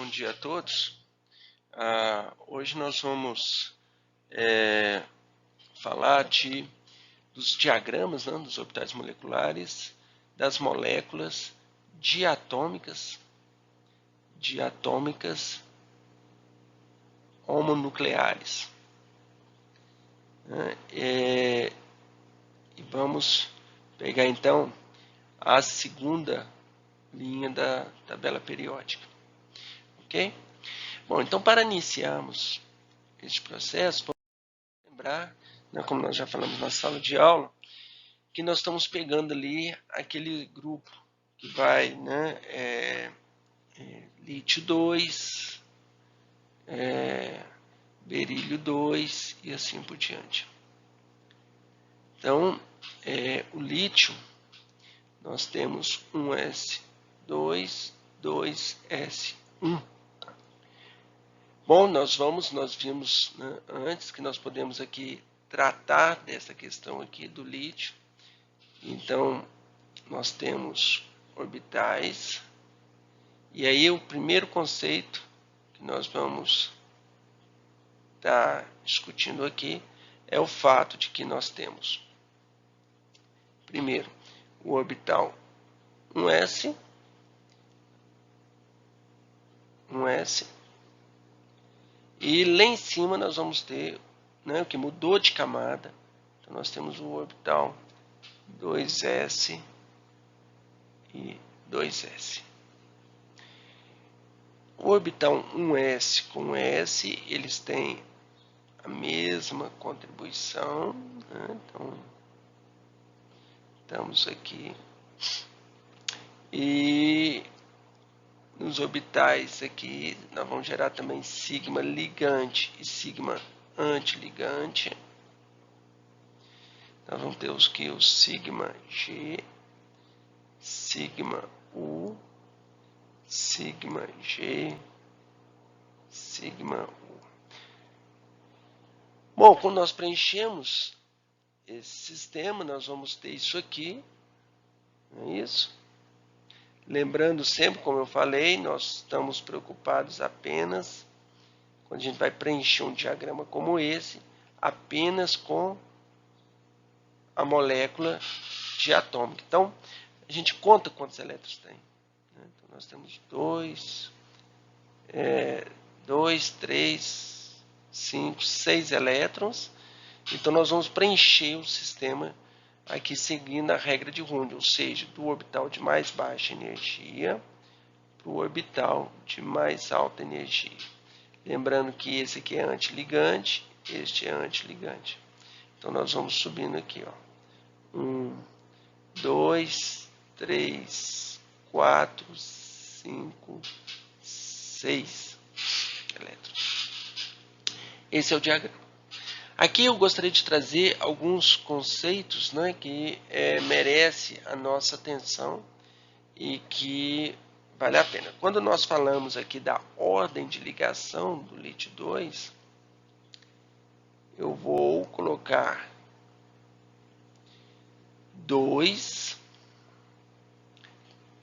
Bom dia a todos. Hoje nós vamos falar dos diagramas, né, dos orbitais moleculares, das moléculas diatômicas homonucleares. E vamos pegar então a segunda linha da tabela periódica. Ok? Bom, então para iniciarmos este processo, vamos lembrar, né, como nós já falamos na sala de aula, que nós estamos pegando ali aquele grupo que vai, né, lítio 2, berílio 2 e assim por diante. Então, o lítio, nós temos 1s2, 2s1. Bom, nós vimos, né, antes que nós podemos aqui tratar dessa questão aqui do lítio. Então, nós temos orbitais. E aí o primeiro conceito que nós vamos estar discutindo aqui é o fato de que nós temos, primeiro, o orbital 1s, e lá em cima nós vamos ter, né, o que mudou de camada. Então nós temos o orbital 2s e 2s. O orbital 1s com s, eles têm a mesma contribuição, né? Então estamos aqui. E nos orbitais aqui, nós vamos gerar também sigma ligante e sigma antiligante. Nós vamos ter o sigma G, sigma U, sigma G, sigma U. Bom, quando nós preenchemos esse sistema, nós vamos ter isso aqui, não é isso? Lembrando sempre, como eu falei, nós estamos preocupados apenas, quando a gente vai preencher um diagrama como esse, apenas com a molécula diatômica. Então, a gente conta quantos elétrons tem. Então, nós temos 2, 3, 5, 6 elétrons. Então, nós vamos preencher o sistema aqui seguindo a regra de Runge, ou seja, do orbital de mais baixa energia para o orbital de mais alta energia. Lembrando que esse aqui é antiligante, este é antiligante. Então, nós vamos subindo aqui, ó. 1, 2, 3, 4, 5, 6 elétrons. Esse é o diagrama. Aqui eu gostaria de trazer alguns conceitos, né, que merece a nossa atenção e que vale a pena. Quando nós falamos aqui da ordem de ligação do lítio 2, eu vou colocar 2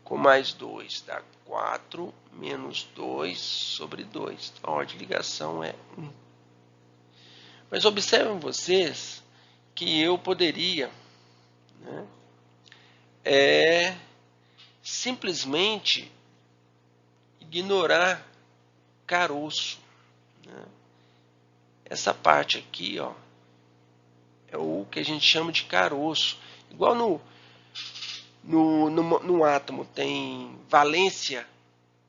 com mais 2 dá 4 menos 2 sobre 2. Então, a ordem de ligação é 1. Mas observem vocês que eu poderia, né, simplesmente ignorar caroço, né? Essa parte aqui, ó, é o que a gente chama de caroço. Igual no átomo tem valência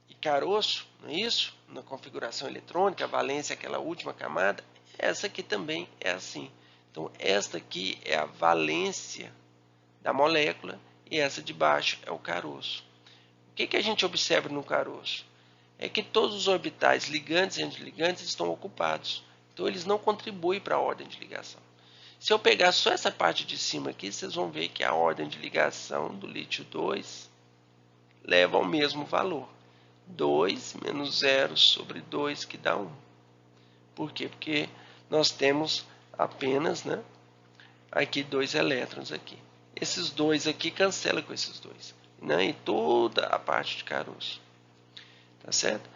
e caroço, não é isso? Na configuração eletrônica, a valência é aquela última camada. Essa aqui também é assim. Então, esta aqui é a valência da molécula e essa de baixo é o caroço. O que a gente observa no caroço? É que todos os orbitais ligantes e antiligantes estão ocupados. Então, eles não contribuem para a ordem de ligação. Se eu pegar só essa parte de cima aqui, vocês vão ver que a ordem de ligação do lítio 2 leva ao mesmo valor. 2 menos 0 sobre 2, que dá 1. Por quê? Porque nós temos apenas, né, aqui 2 elétrons aqui. Esses 2 aqui cancelam com esses 2, né, e toda a parte de caroço. Tá certo?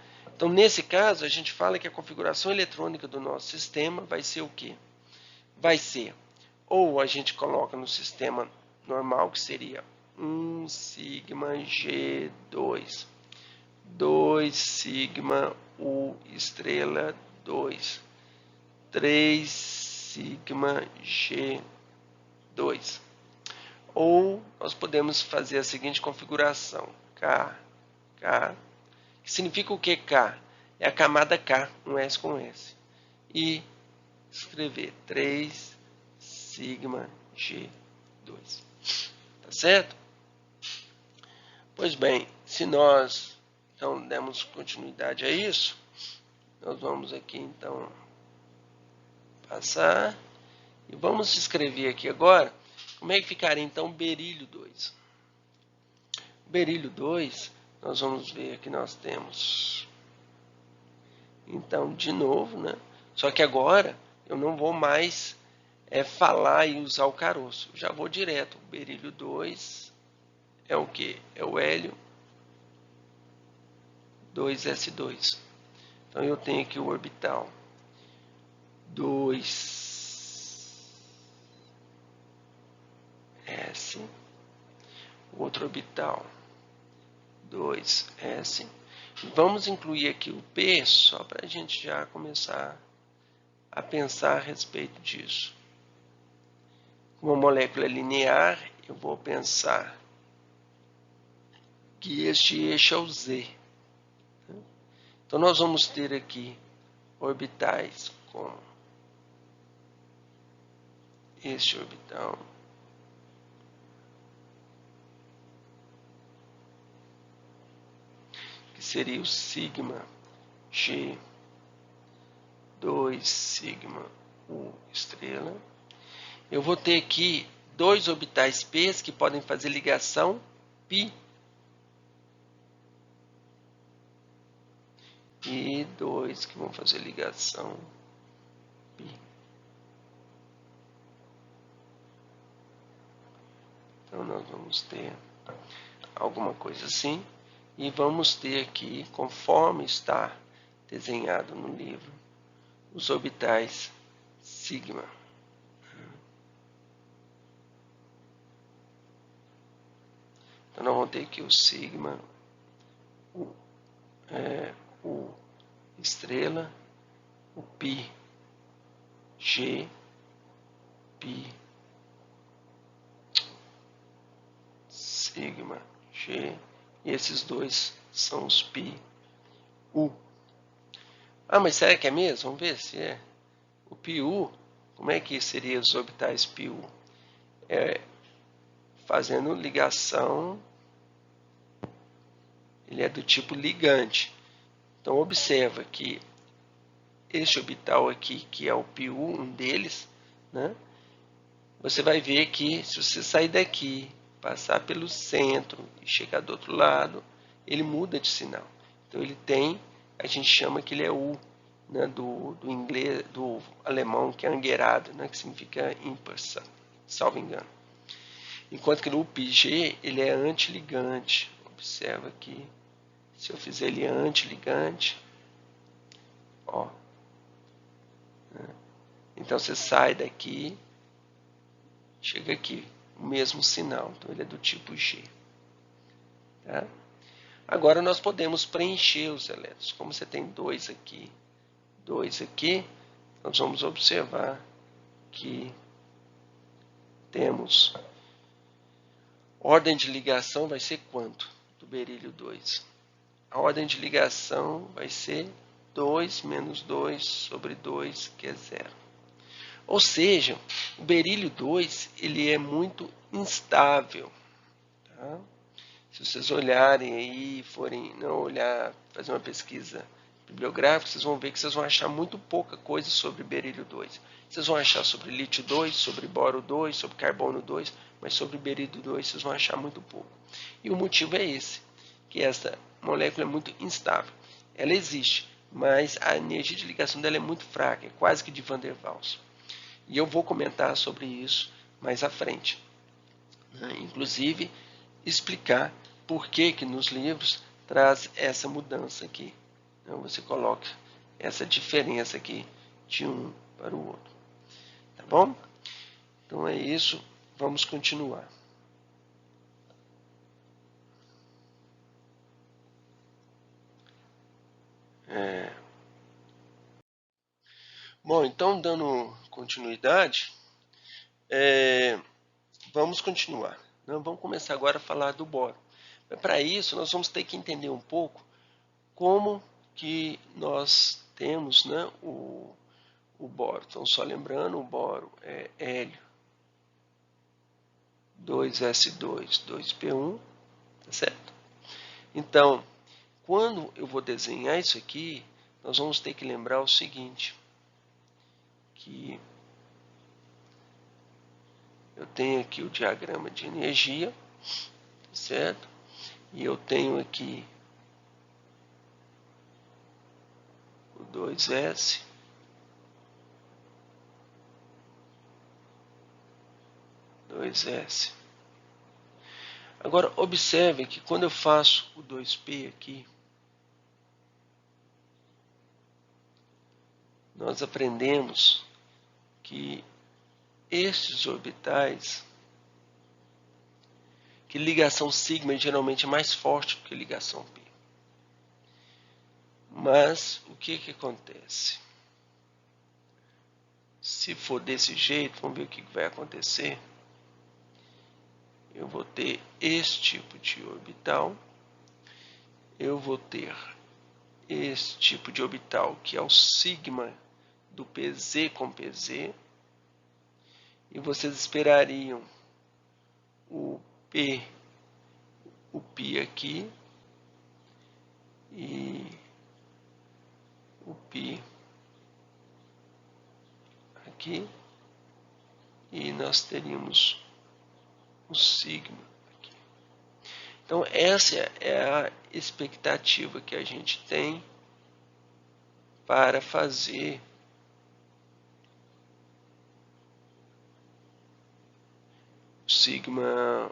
Então, nesse caso, a gente fala que a configuração eletrônica do nosso sistema vai ser o quê? Vai ser, ou a gente coloca no sistema normal, que seria 1 sigma G2, 2 sigma U estrela 2, 3 sigma G2. Ou nós podemos fazer a seguinte configuração, K, que significa o que K? É a camada K, um S com S. E escrever 3 sigma G2. Tá certo? Pois bem, se nós então demos continuidade a isso, nós vamos aqui então passar e vamos escrever aqui agora como é que ficaria então o berílio 2. O berílio 2, nós vamos ver que nós temos então de novo, né? Só que agora eu não vou mais falar e usar o caroço, eu já vou direto. O berílio 2 é o que? É o hélio 2s2. Então eu tenho aqui o orbital 2s, o outro orbital 2s. Vamos incluir aqui o P só para a gente já começar a pensar a respeito disso. Como a molécula é linear, eu vou pensar que este eixo é o Z. Então nós vamos ter aqui orbitais como este orbital, que seria o sigma G, 2 sigma U estrela. Eu vou ter aqui dois orbitais P que podem fazer ligação π. E dois que vão fazer ligação π. Então nós vamos ter alguma coisa assim. E vamos ter aqui, conforme está desenhado no livro, os orbitais sigma. Então nós vamos ter aqui o sigma, o estrela, o π, G, π, sigma, G, e esses dois são os π, U. Ah, mas será que é mesmo? Vamos ver se é. O πu, como é que seria os orbitais πu? Fazendo ligação, ele é do tipo ligante. Então observa que este orbital aqui, que é o πu, um deles, né? Você vai ver que se você sair daqui, passar pelo centro e chegar do outro lado, ele muda de sinal. Então ele tem, a gente chama que ele é U, né, do inglês, do alemão, que é angerado, né, que significa ímpar, salvo engano. Enquanto que no UPG ele é antiligante. Observa aqui, se eu fizer ele antiligante, ó, né? Então você sai daqui, chega aqui, o mesmo sinal. Então ele é do tipo G. Tá? Agora nós podemos preencher os elétrons. Como você tem dois aqui, nós vamos observar que temos ordem de ligação vai ser quanto do berílio 2? A ordem de ligação vai ser 2 menos 2 sobre 2, que é 0. Ou seja, o berílio 2 ele é muito instável. Tá? Se vocês olharem aí, forem não olhar, fazer uma pesquisa bibliográfica, vocês vão ver que vocês vão achar muito pouca coisa sobre berílio 2. Vocês vão achar sobre lítio 2, sobre boro 2, sobre carbono 2, mas sobre berílio 2 vocês vão achar muito pouco. E o motivo é esse, que essa molécula é muito instável. Ela existe, mas a energia de ligação dela é muito fraca, é quase que de Van der Waals. E eu vou comentar sobre isso mais à frente. Inclusive, explicar por que nos livros traz essa mudança aqui. Então você coloca essa diferença aqui de um para o outro. Tá bom? Então é isso. Vamos continuar. Bom, então dando continuidade, vamos continuar. Vamos começar agora a falar do boro. Para isso, nós vamos ter que entender um pouco como que nós temos, né, o boro. Então, só lembrando, o boro é hélio 2s2, 2p1, tá certo? Então, quando eu vou desenhar isso aqui, nós vamos ter que lembrar o seguinte, que eu tenho aqui o diagrama de energia, certo? E eu tenho aqui o 2s, Agora, observe que quando eu faço o 2p aqui, nós aprendemos que estes orbitais, que ligação sigma geralmente é mais forte do que ligação π. Mas o que acontece? Se for desse jeito, vamos ver o que vai acontecer. Eu vou ter esse tipo de orbital, eu vou ter esse tipo de orbital, que é o sigma do PZ com PZ, e vocês esperariam o P aqui e o P aqui, e nós teríamos o sigma aqui. Então essa é a expectativa que a gente tem para fazer o sigma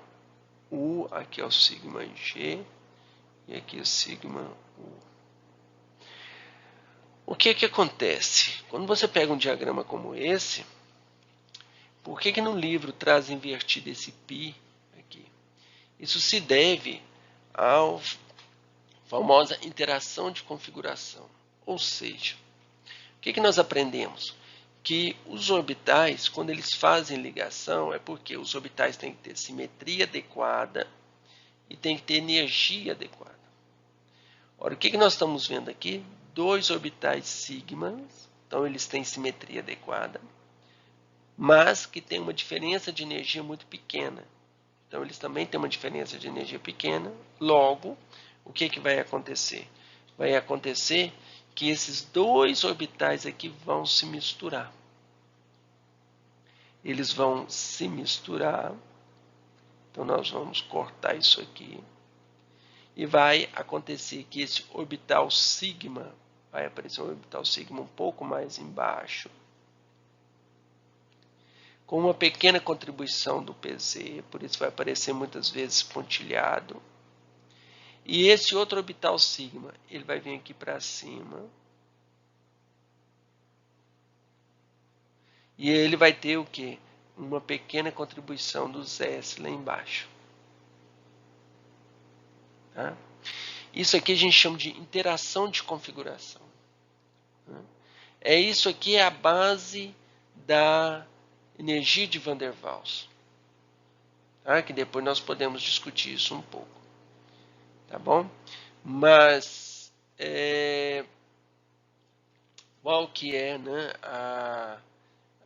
U, aqui é o sigma G, e aqui é o sigma U. O que acontece? Quando você pega um diagrama como esse, por que no livro traz invertido esse π aqui? Isso se deve à famosa interação de configuração. Ou seja, o que nós aprendemos? Que os orbitais, quando eles fazem ligação, é porque os orbitais têm que ter simetria adequada e tem que ter energia adequada. Ora, o que nós estamos vendo aqui? Dois orbitais sigmas, então eles têm simetria adequada, mas que tem uma diferença de energia muito pequena. Então eles também têm uma diferença de energia pequena, logo, o que vai acontecer? Vai acontecer que esses dois orbitais aqui vão se misturar. Eles vão se misturar, então nós vamos cortar isso aqui, e vai acontecer que esse orbital sigma, vai aparecer um orbital sigma um pouco mais embaixo, com uma pequena contribuição do PZ, por isso vai aparecer muitas vezes pontilhado. E esse outro orbital sigma, ele vai vir aqui para cima. E ele vai ter o quê? Uma pequena contribuição dos S lá embaixo. Tá? Isso aqui a gente chama de interação de configuração. É isso aqui é a base da energia de Van der Waals. Tá? Que depois nós podemos discutir isso um pouco. Tá bom? Mas qual que é, né,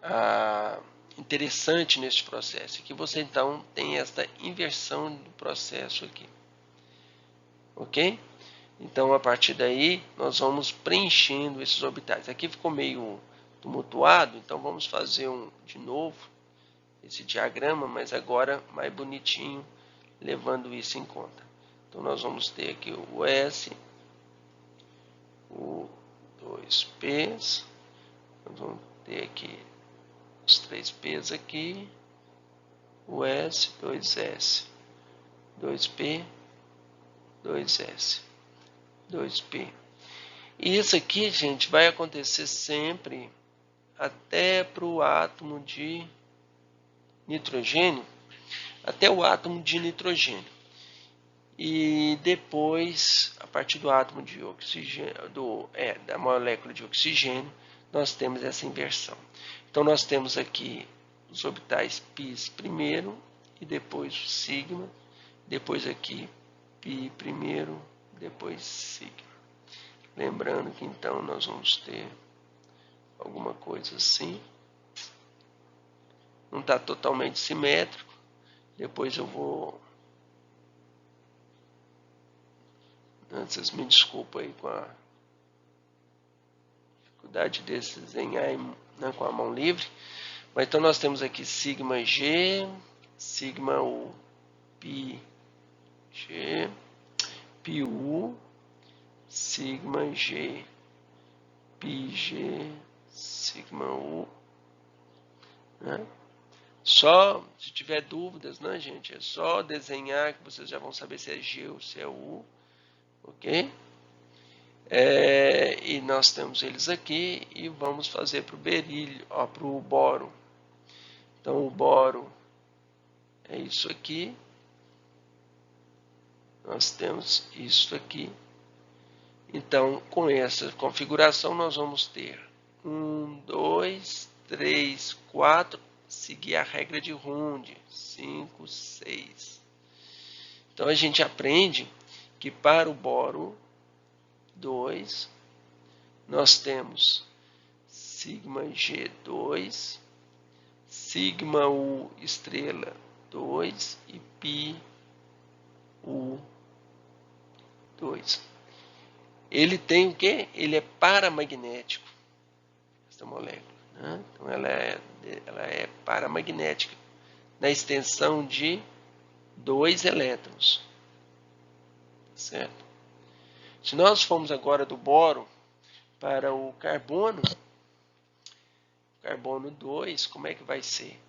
a interessante nesse processo? Que você então tem esta inversão do processo aqui. Ok? Então a partir daí nós vamos preenchendo esses orbitais. Aqui ficou meio tumultuado, então vamos fazer de novo esse diagrama, mas agora mais bonitinho, levando isso em conta. Então nós vamos ter aqui o S, o 2Ps, nós vamos ter aqui os 3Ps aqui, o S, 2S, 2P, 2S, 2P. E isso aqui, gente, vai acontecer sempre até para o átomo de nitrogênio, até o átomo de nitrogênio. E depois, a partir do átomo de oxigênio, da molécula de oxigênio, nós temos essa inversão. Então, nós temos aqui os orbitais π primeiro, e depois o sigma, depois aqui π primeiro, depois sigma. Lembrando que então nós vamos ter alguma coisa assim. Não está totalmente simétrico. Depois eu vou... Vocês me desculpem aí com a dificuldade de desenhar com a mão livre. Mas então nós temos aqui sigma G, sigma U, π G, π U, sigma G, π G, sigma U, né? Só, se tiver dúvidas, né, gente, é só desenhar que vocês já vão saber se é G ou se é U, ok? E nós temos eles aqui e vamos fazer para o berílio, para o boro. Então, o boro é isso aqui. Nós temos isso aqui. Então, com essa configuração, nós vamos ter 1, 2, 3, 4, seguir a regra de Runde, 5, 6. Então, a gente aprende que para o boro 2, nós temos sigma G2, sigma U estrela 2 e π U2. Ele tem o quê? Ele é paramagnético, essa molécula, né? Então ela é paramagnética na extensão de 2 elétrons, certo? Se nós formos agora do boro para o carbono 2, como é que vai ser?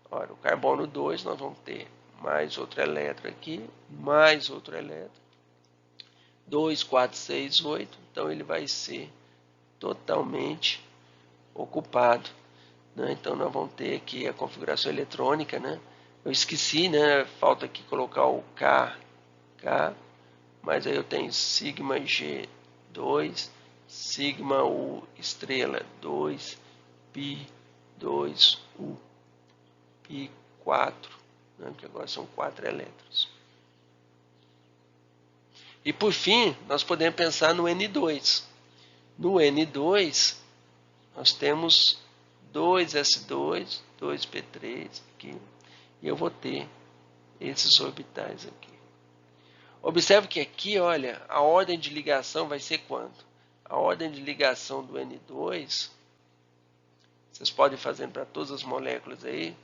Ora, o carbono 2 nós vamos ter mais outro elétron aqui, mais outro elétron, 2, 4, 6, 8, então ele vai ser totalmente ocupado, né? Então nós vamos ter aqui a configuração eletrônica, né? Eu esqueci, né? Falta aqui colocar o K, mas aí eu tenho sigma G2, sigma U estrela 2, π 2 U, π 4, né? Que agora são 4 elétrons. E por fim, nós podemos pensar no N2. No N2, nós temos 2s2, 2p3 aqui, e eu vou ter esses orbitais aqui. Observe que aqui, olha, a ordem de ligação vai ser quanto? A ordem de ligação do N2, vocês podem fazer para todas as moléculas aí,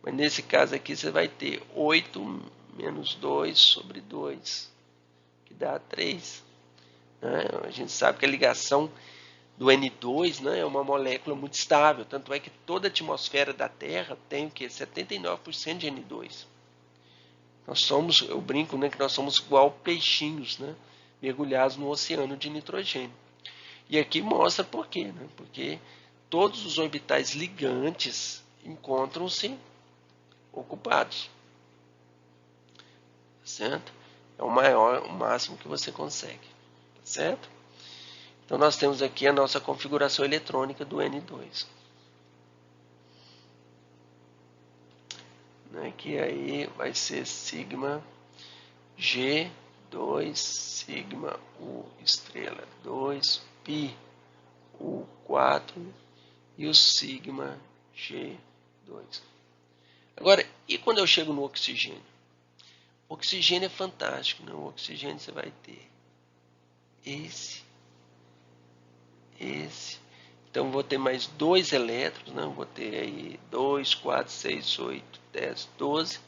mas nesse caso aqui você vai ter 8 menos 2 sobre 2, que dá 3. Né? A gente sabe que a ligação do N2, né, é uma molécula muito estável, tanto é que toda a atmosfera da Terra tem o que? 79% de N2. Nós somos, eu brinco, né, que nós somos igual peixinhos, né, mergulhados no oceano de nitrogênio. E aqui mostra por quê, né? Porque todos os orbitais ligantes encontram-se ocupados, certo? É o máximo que você consegue, certo? Então nós temos aqui a nossa configuração eletrônica do N2. Né, que aí vai ser sigma G2, sigma U estrela 2, π U4 e o sigma G2. Agora, e quando eu chego no oxigênio? O oxigênio é fantástico, né? O oxigênio você vai ter esse. Então, vou ter mais 2 elétrons, né? Vou ter aí 2, 4, 6, 8, 10, 12.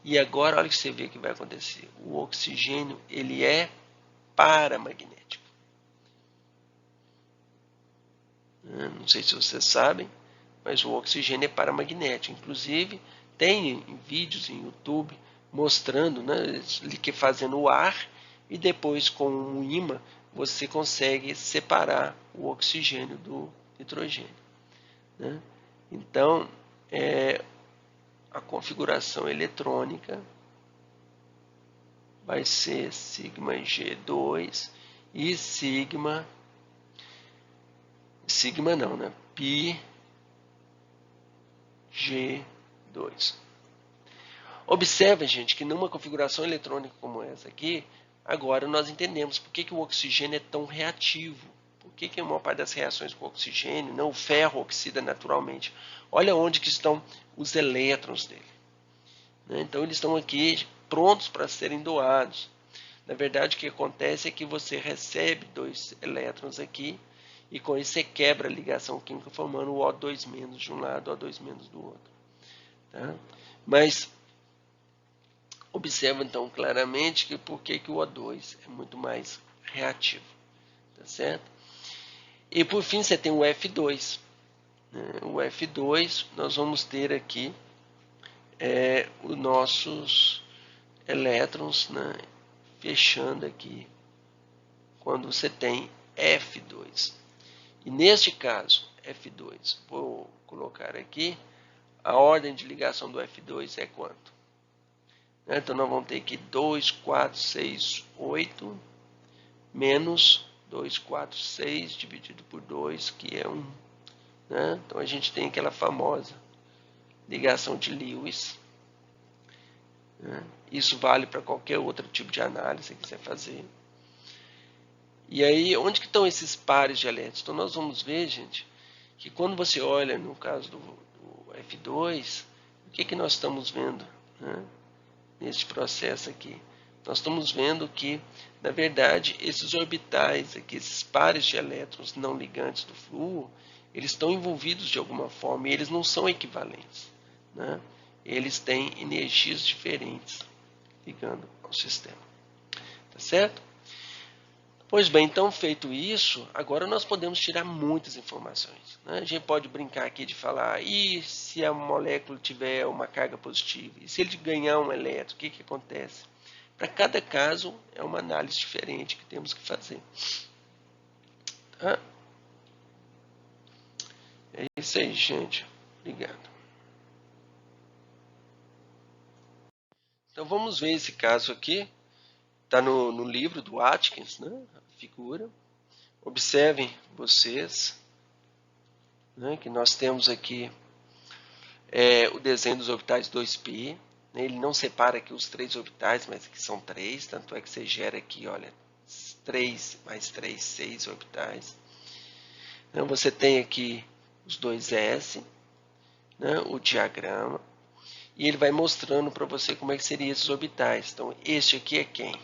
E agora, olha o que você vê que vai acontecer. O oxigênio, ele é paramagnético. Não sei se vocês sabem, mas o oxigênio é paramagnético. Inclusive, tem vídeos em YouTube mostrando, né, fazendo o ar e depois com um ímã você consegue separar o oxigênio do nitrogênio, né? Então, a configuração eletrônica vai ser sigma G2 e sigma não, né? Pi G2. Observe, gente, que numa configuração eletrônica como essa aqui, agora nós entendemos por que o oxigênio é tão reativo. Por que a maior parte das reações com oxigênio, não, o ferro oxida naturalmente. Olha onde que estão os elétrons dele, né? Então eles estão aqui prontos para serem doados. Na verdade, o que acontece é que você recebe 2 elétrons aqui, e com isso você quebra a ligação química formando o O2- de um lado, o O2- do outro, tá? Mas observa então claramente que por que o O2 é muito mais reativo, tá certo? E por fim você tem o F2, né? O F2 nós vamos ter aqui os nossos elétrons, né, fechando aqui quando você tem F2. E neste caso, F2, vou colocar aqui, a ordem de ligação do F2 é quanto? Então nós vamos ter aqui 2, 4, 6, 8, menos 2, 4, 6 dividido por 2, que é 1. Né? Então a gente tem aquela famosa ligação de Lewis. Né? Isso vale para qualquer outro tipo de análise que você quiser fazer. E aí, onde que estão esses pares de elétrons? Então nós vamos ver, gente, que quando você olha no caso do F2, o que nós estamos vendo, né, nesse processo aqui? Nós estamos vendo que, na verdade, esses orbitais, aqui, esses pares de elétrons não ligantes do flúor, eles estão envolvidos de alguma forma e eles não são equivalentes, né? Eles têm energias diferentes ligando ao sistema, tá certo? Pois bem, então feito isso, agora nós podemos tirar muitas informações, né? A gente pode brincar aqui de falar, e se a molécula tiver uma carga positiva? E se ele ganhar um elétron, o que acontece? Para cada caso, é uma análise diferente que temos que fazer. Tá? É isso aí, gente. Obrigado. Então vamos ver esse caso aqui. Está no livro do Atkins, né? A figura. Observem vocês, né, que nós temos aqui o desenho dos orbitais 2p. Né, ele não separa aqui os 3 orbitais, mas aqui são 3. Tanto é que você gera aqui, olha, 3 mais 3, 6 orbitais. Então você tem aqui os 2s, né, o diagrama. E ele vai mostrando para você como é que seriam esses orbitais. Então, este aqui é quem?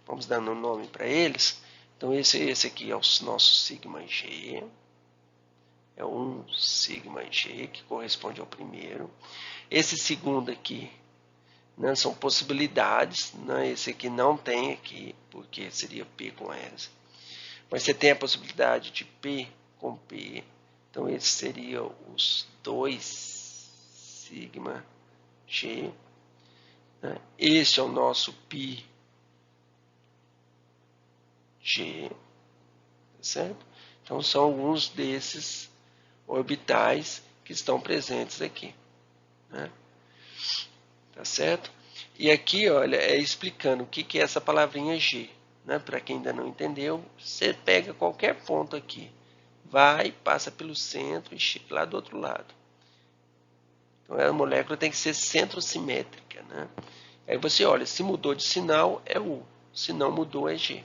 Vamos dando um nome para eles. Então, esse aqui é o nosso sigma G. É um sigma G, que corresponde ao primeiro. Esse segundo aqui, né, são possibilidades. Né? Esse aqui não tem aqui, porque seria P com S. Mas você tem a possibilidade de P com P. Então, esses seriam os 2 sigma G. Né? Este é o nosso π G, certo? Então são alguns desses orbitais que estão presentes aqui, né? Tá certo? E aqui, olha, explicando o que é essa palavrinha G, né? Para quem ainda não entendeu, você pega qualquer ponto aqui, vai, passa pelo centro e chega lá do outro lado. Então a molécula tem que ser centrosimétrica, né? Aí você olha, se mudou de sinal é U, se não mudou é G.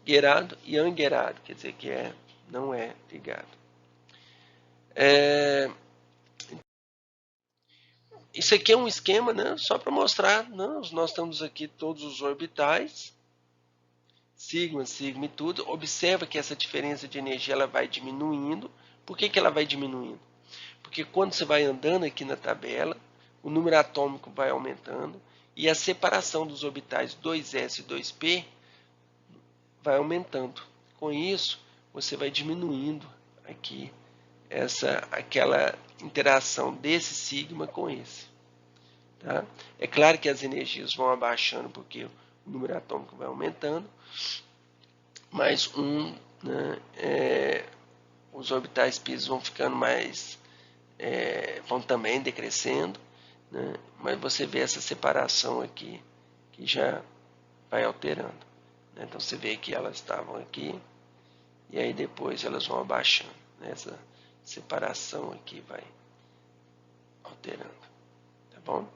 Gerado e angerado, quer dizer que não é ligado. Isso aqui é um esquema, né, só para mostrar, nós temos aqui todos os orbitais, sigma, sigma e tudo. Observa que essa diferença de energia ela vai diminuindo. Por que ela vai diminuindo? Porque quando você vai andando aqui na tabela, o número atômico vai aumentando e a separação dos orbitais 2s e 2p vai aumentando. Com isso, você vai diminuindo aqui aquela interação desse sigma com esse. Tá? É claro que as energias vão abaixando porque o número atômico vai aumentando, mais 1, né, os orbitais pisos vão ficando mais, vão também decrescendo, né, mas você vê essa separação aqui, que já vai alterando. Né, então você vê que elas estavam aqui, e aí depois elas vão abaixando. Né, essa separação aqui vai alterando. Tá bom?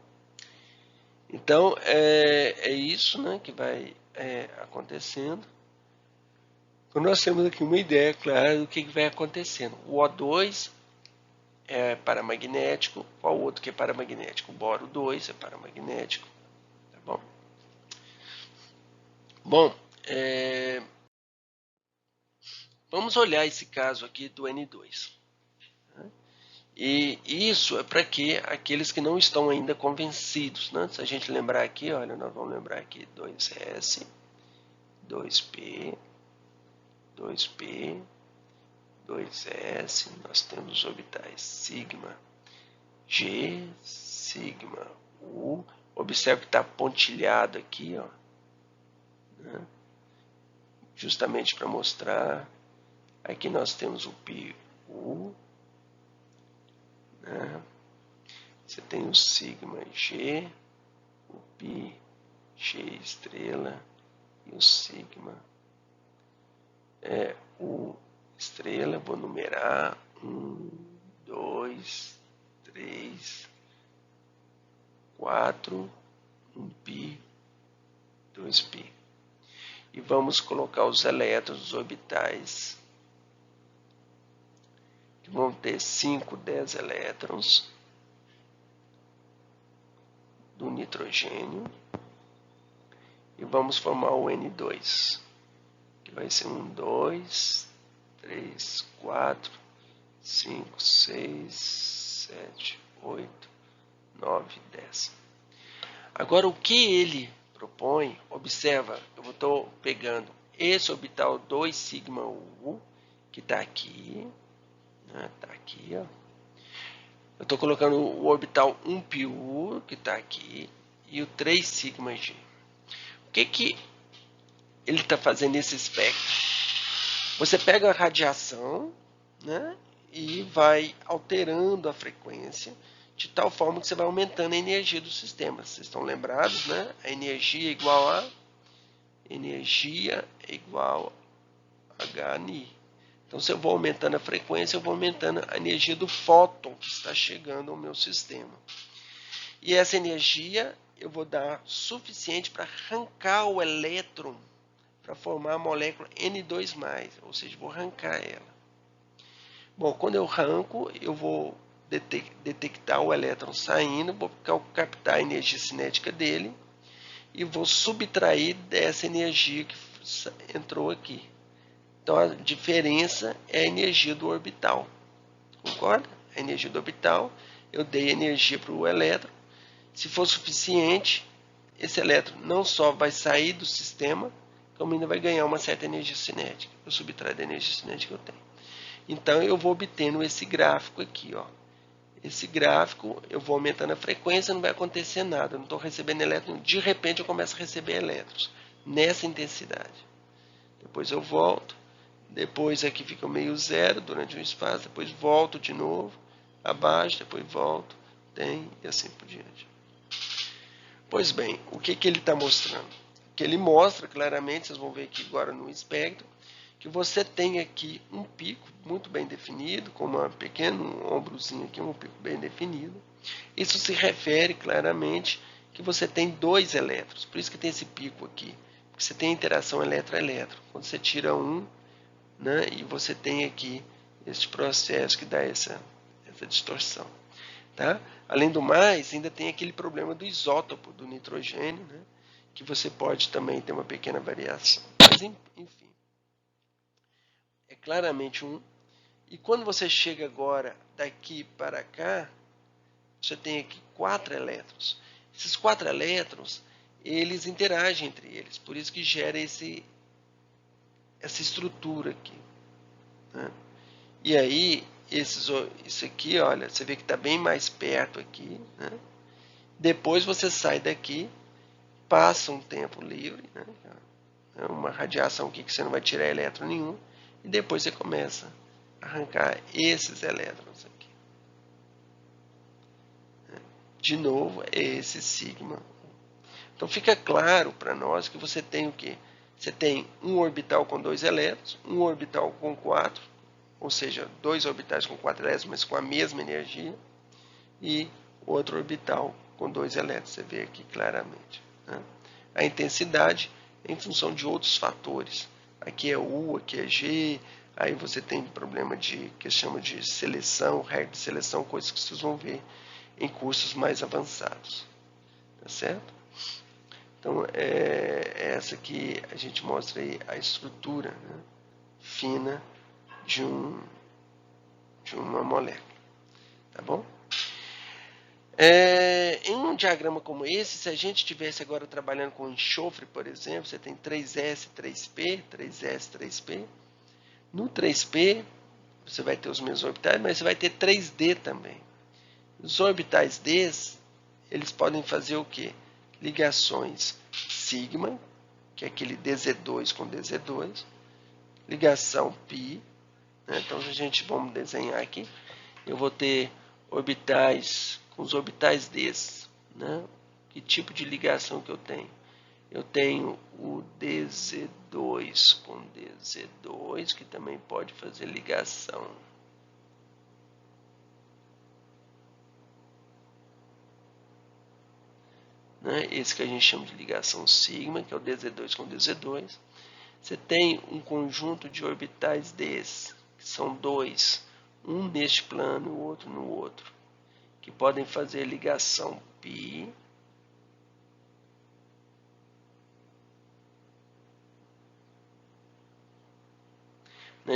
Então, é isso, né, que vai acontecendo. Então, nós temos aqui uma ideia clara do que vai acontecendo. O O2 é paramagnético. Qual outro que é paramagnético? O boro 2 é paramagnético. Tá bom? Bom, vamos olhar esse caso aqui do N2. E isso é para que aqueles que não estão ainda convencidos, né? Se a gente lembrar aqui, olha, nós vamos lembrar aqui 2S, 2P, 2P, 2S, nós temos orbitais sigma G, sigma U. Observe que está pontilhado aqui, ó, né? Justamente para mostrar. Aqui nós temos o PU, né? Você tem o sigma G, o π G estrela e o sigma U estrela. Vou numerar 1, 2, 3, 4, 1π, 2π. E vamos colocar os elétrons dos orbitais, que vão ter 5, 10 elétrons do nitrogênio. E vamos formar o N2, que vai ser 1, 2, 3, 4, 5, 6, 7, 8, 9, 10. Agora, o que ele propõe, observa, eu estou pegando esse orbital 2 sigma U, que está aqui, né, tá aqui, ó. Eu estou colocando o orbital 1πu, que está aqui, e o 3 sigma G. O que ele está fazendo nesse espectro? Você pega a radiação, né, e vai alterando a frequência, de tal forma que você vai aumentando a energia do sistema. Vocês estão lembrados, né? A energia é igual a HNI. Então, se eu vou aumentando a frequência, eu vou aumentando a energia do fóton que está chegando ao meu sistema. E essa energia eu vou dar suficiente para arrancar o elétron, para formar a molécula N2+, ou seja, vou arrancar ela. Bom, quando eu arranco, eu vou detectar o elétron saindo, vou captar a energia cinética dele e vou subtrair dessa energia que entrou aqui. Então, a diferença é a energia do orbital. Concorda? A energia do orbital, eu dei energia para o elétron. Se for suficiente, esse elétron não só vai sair do sistema, como ainda vai ganhar uma certa energia cinética. Eu subtraio da energia cinética que eu tenho. Então, eu vou obtendo esse gráfico aqui, ó. Esse gráfico, eu vou aumentando a frequência, não vai acontecer nada. Eu não estou recebendo elétrons. De repente, eu começo a receber elétrons nessa intensidade. Depois eu volto. Depois aqui fica meio zero durante um espaço. Depois volto de novo. Abaixo, depois volto. Tem e assim por diante. Pois bem, o que ele está mostrando? Que ele mostra claramente, vocês vão ver aqui agora no espectro, que você tem aqui um pico muito bem definido, com um pequeno ombrozinho aqui, um pico bem definido. Isso se refere claramente que você tem 2 elétrons, por isso que tem esse pico aqui, porque você tem interação elétron-elétron. Quando você tira um, né, e você tem aqui esse processo que dá essa distorção. Tá? Além do mais, ainda tem aquele problema do isótopo do nitrogênio, né, que você pode também ter uma pequena variação. Mas, enfim, é claramente um. E quando você chega agora daqui para cá, você tem aqui 4 elétrons. Esses 4 elétrons, eles interagem entre eles, por isso que gera essa estrutura aqui. Né? E aí, isso aqui, olha, você vê que está bem mais perto aqui. Né? Depois você sai daqui, passa um tempo livre, né? É uma radiação aqui que você não vai tirar elétron nenhum. E depois você começa a arrancar esses elétrons aqui. De novo, é esse sigma. Então fica claro para nós que você tem o quê? Você tem um orbital com 2 elétrons, um orbital com 4, ou seja, 2 orbitais com 4 elétrons, mas com a mesma energia, e outro orbital com 2 elétrons, você vê aqui claramente. Né? A intensidade é em função de outros fatores. Aqui é U, aqui é G, aí você tem problema de que se chama de seleção, regra de seleção, coisas que vocês vão ver em cursos mais avançados. Tá certo? Então, essa aqui a gente mostra aí a estrutura, né, fina de uma molécula. Tá bom? Em um diagrama como esse, se a gente estivesse agora trabalhando com enxofre, por exemplo, você tem 3s, 3p, 3s, 3p. No 3p, você vai ter os mesmos orbitais, mas você vai ter 3d também. Os orbitais d, eles podem fazer o quê? Ligações sigma, que é aquele dz2 com dz2, ligação π, né? Então a gente vamos desenhar aqui, eu vou ter orbitais com os orbitais ds, né? Que tipo de ligação que eu tenho? Eu tenho o dz2 com dz2, que também pode fazer ligação esse que a gente chama de ligação sigma, que é o dz2 com dz2. Você tem um conjunto de orbitais ds, que são 2, um neste plano e o outro no outro, que podem fazer ligação π.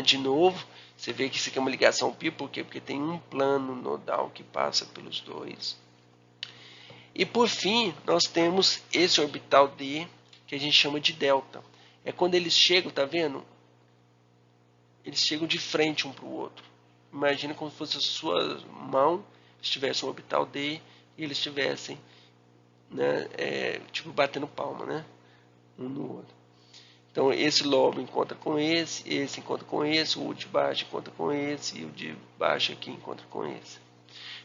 De novo, você vê que isso aqui é uma ligação π, por quê? Porque tem um plano nodal que passa pelos dois. E por fim, nós temos esse orbital d, que a gente chama de delta. É quando eles chegam, tá vendo? Eles chegam de frente um para o outro. Imagina como se fosse a sua mão, estivesse um orbital d, e eles estivessem, né, tipo batendo palma, né, um no outro. Então esse lobo encontra com esse encontra com esse, o de baixo encontra com esse, e o de baixo aqui encontra com esse.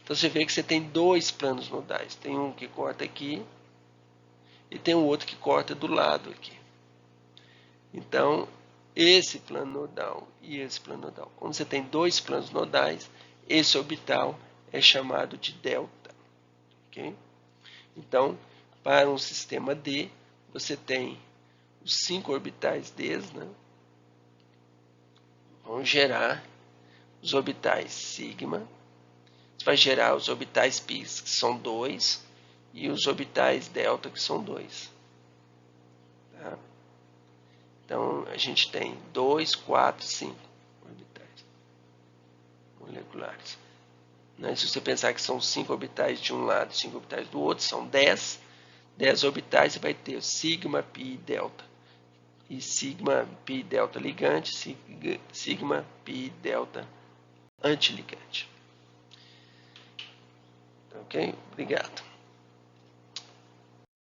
Então você vê que você tem 2 planos nodais. Tem um que corta aqui e tem um outro que corta do lado aqui. Então, esse plano nodal e esse plano nodal. Quando você tem 2 planos nodais, esse orbital é chamado de delta. Okay? Então, para um sistema D, você tem os 5 orbitais D, né? Vão gerar os orbitais sigma. Você vai gerar os orbitais π, que são 2, e os orbitais delta, que são 2. Tá? Então, a gente tem 2, 4, 5 orbitais moleculares. Se você pensar que são 5 orbitais de um lado e 5 orbitais do outro, são 10. 10 orbitais, você vai ter sigma, π, delta. E sigma, π, delta ligante, sigma, π, delta antiligante. Ok? Obrigado.